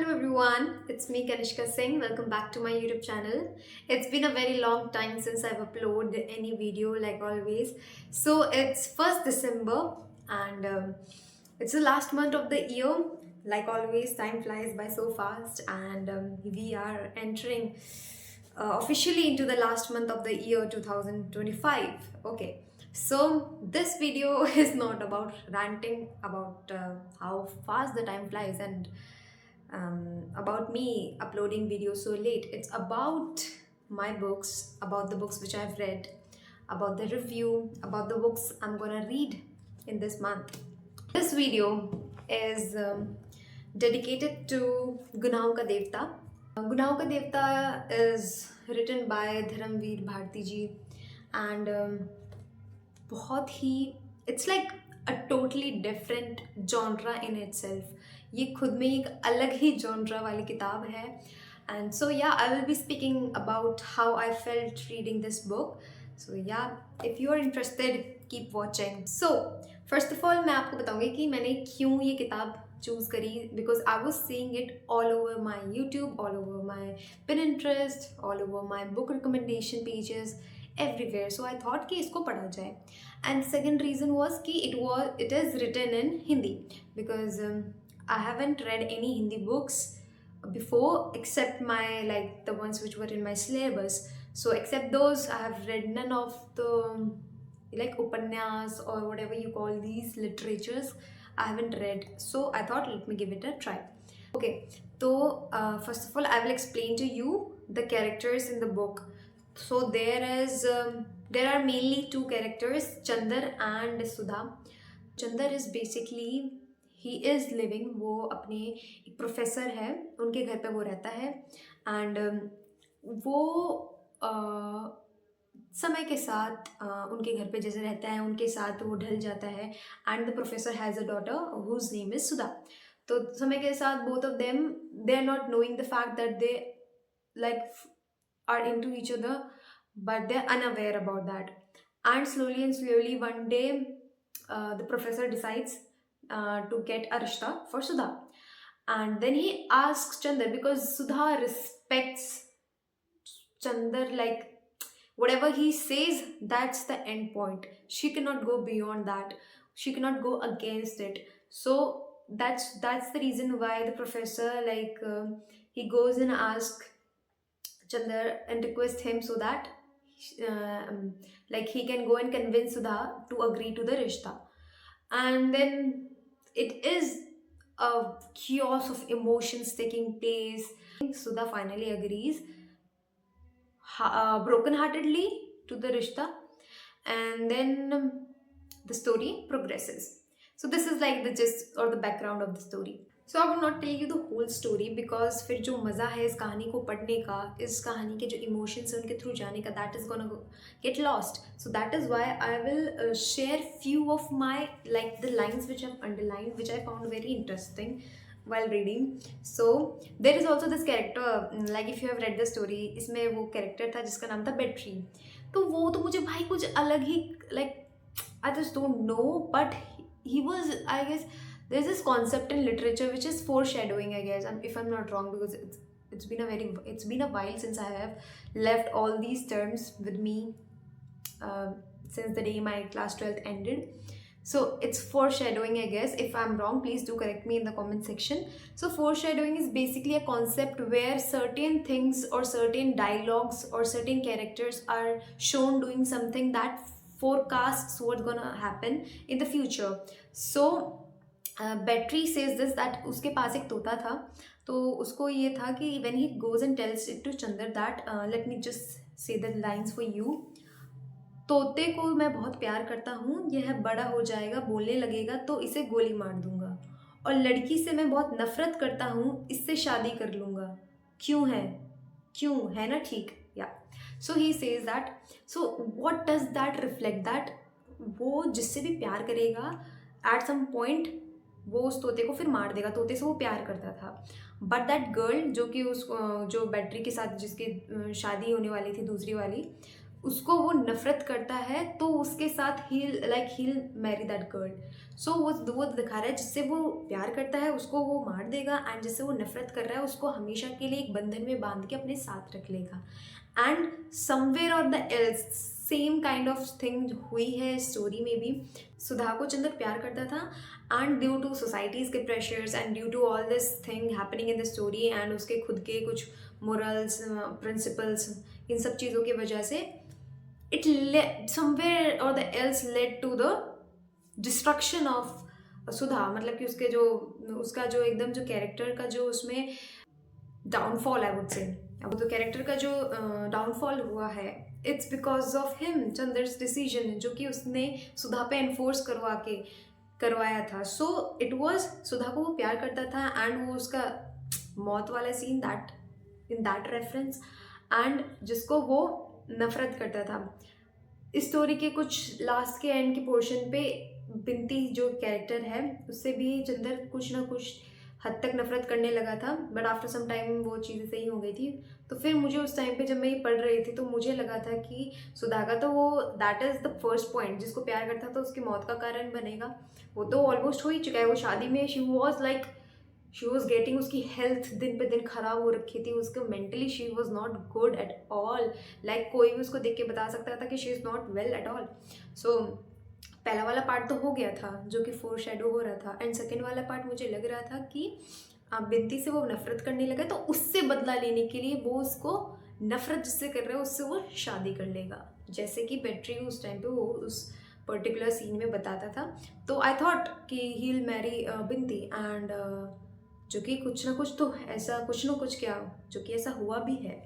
Hello everyone, it's me Kanishka Singh. Welcome back to my YouTube channel. It's been a very long time since I've uploaded any video like always. So it's 1st December and it's the last month of the year. Like always, time flies by so fast and we are entering officially into the last month of the year 2025. Okay, so this video is not about ranting about how fast the time flies and about me uploading videos so late. It's about my books, about the books which I've read, about the review, about the books I'm gonna read in this month. This video is dedicated to Gunaho Ka Devta. Gunaho Ka Devta is written by Dharamveer Bharti ji and बहुत ही it's like a totally different genre in itself. ये खुद में एक अलग ही genre वाली किताब है. And so yeah I will be speaking about how I felt reading this book. So yeah if you are interested keep watching. So first of all मैं आपको बताऊंगी कि मैंने क्यों ये किताब चूज़ करी. Because I was seeing it all over my YouTube, all over my Pinterest, all over my book recommendation pages, everywhere. So I thought कि इसको पढ़ा जाए. And second reason was कि it is written in Hindi because I haven't read any Hindi books before except my like the ones which were in my syllabus. So except those I have read none of the like upanyas or whatever you call these literatures. I haven't read. So I thought let me give it a try. Okay, so first of all I will explain to you the characters in the book. So there are mainly two characters, Chandar and Sudha. Chandar is basically he is living, वो अपने एक professor है, उनके घर पे वो रहता है. एंड वो समय के साथ उनके घर पे जैसे रहता है उनके साथ वो ढल जाता है. And the professor has a daughter whose name is Sudha. तो समय के साथ both of them they are not knowing the fact that they like are into each other, but they're unaware about that. And slowly one day the professor decides to get a rishta for Sudha. And then he asks Chandar because Sudha respects Chandar, like whatever he says that's the end point. She cannot go beyond that, she cannot go against it. So that's the reason why the professor he goes and asks Chandar and request him so that he can go and convince Sudha to agree to the rishta. And then it is a chaos of emotions taking place. Sudha finally agrees broken-heartedly to the rishta, and then the story progresses. So this is like the gist or the background of the story. So I will not tell you the whole story because फिर जो मज़ा है इस कहानी को पढ़ने का, इस कहानी के जो इमोशंस हैं उनके थ्रू जाने का, that is gonna get lost. So that is why I will share few of my like the lines which I've underlined, which I found very interesting while reading. So there is also this character, like if you have read the story, इसमें वो character था जिसका नाम था Betri. तो वो तो मुझे भाई कुछ अलग ही like I just don't know, but he was, I guess there's this concept in literature which is foreshadowing, I guess, if I'm not wrong, because it's been a while since I have left all these terms with me since the day my class 12th ended. So it's foreshadowing, I guess. If I'm wrong, please do correct me in the comment section. So foreshadowing is basically a concept where certain things or certain dialogues or certain characters are shown doing something that forecasts what's gonna happen in the future. So Betri says this that उसके पास एक तोता था, तो उसको ये था कि when he goes and tells it to Chandar that let me just say the lines for you. तोते को मैं बहुत प्यार करता हूँ, यह बड़ा हो जाएगा बोलने लगेगा तो इसे गोली मार दूंगा, और लड़की से मैं बहुत नफरत करता हूँ, इससे शादी कर लूँगा. क्यों है ना ठीक. Yeah so he says that. So what does that reflect that वो जिससे भी प्यार करेगा एट सम पॉइंट वो उस तोते को फिर मार देगा. तोते से वो प्यार करता था, बट दैट गर्ल जो कि उस जो बैटरी के साथ जिसकी शादी होने वाली थी दूसरी वाली, उसको वो नफरत करता है, तो उसके साथ he'll marry that girl. सो वो दिखा रहा है जिससे वो प्यार करता है उसको वो मार देगा, एंड जिससे वो नफरत कर रहा है उसको हमेशा के लिए एक बंधन में बांध के अपने साथ रख लेगा। एंड समवेयर और the else same kind of thing हुई है स्टोरी में भी। सुधा को चंदर प्यार करता था, एंड ड्यू टू सोसाइटीज के pressures and due to all this thing happening in the story and उसके खुद के कुछ मोरल्स प्रिंसिपल्स, इन सब चीज़ों की वजह से इट समवेयर और the else led to the destruction of Sudha. मतलब कि उसका जो एकदम जो कैरेक्टर का जो उसमें डाउनफॉल आई वुड से, अब जो कैरेक्टर का जो डाउनफॉल हुआ है it's because of him, Chandar's decision, जो कि उसने सुधा पे एनफोर्स करवाया था। सो इट वॉज, सुधा को वो प्यार करता था एंड वो उसका मौत वाला seen that in that reference, and जिसको वो नफरत करता था। इस स्टोरी के कुछ लास्ट के एंड के पोर्शन पे बिंती जो कैरेक्टर है उससे भी चंदर कुछ ना कुछ हद तक नफरत करने लगा था, बट आफ्टर सम टाइम वो चीज़ें सही हो गई थी। तो फिर मुझे उस टाइम पे जब मैं ये पढ़ रही थी तो मुझे लगा था कि सुधा का तो वो that is the first point, जिसको प्यार करता था उसकी मौत का कारण बनेगा। वो तो ऑलमोस्ट हो ही चुका है। वो शादी में शी वॉज गेटिंग, उसकी हेल्थ दिन पे दिन खराब हो रखी थी, उसको mentally she was not good at all. Like कोई भी उसको देख के बता सकता था कि she is not well at all. So पहला वाला पार्ट तो हो गया था जो कि फोर शेडो हो रहा था, एंड सेकेंड वाला पार्ट मुझे लग रहा था कि बिनती से वो नफरत करने लगा तो उससे बदला लेने के लिए वो उसको नफरत जिससे कर रहा है उससे वो शादी कर लेगा, जैसे कि पेट्री उस टाइम पे वो उस पर्टिकुलर सीन में बताता था। तो आई थॉट कि ही विल मैरी बिनती, एंड जो कि कुछ ना कुछ तो ऐसा कुछ ना कुछ क्या जो कि ऐसा हुआ भी है।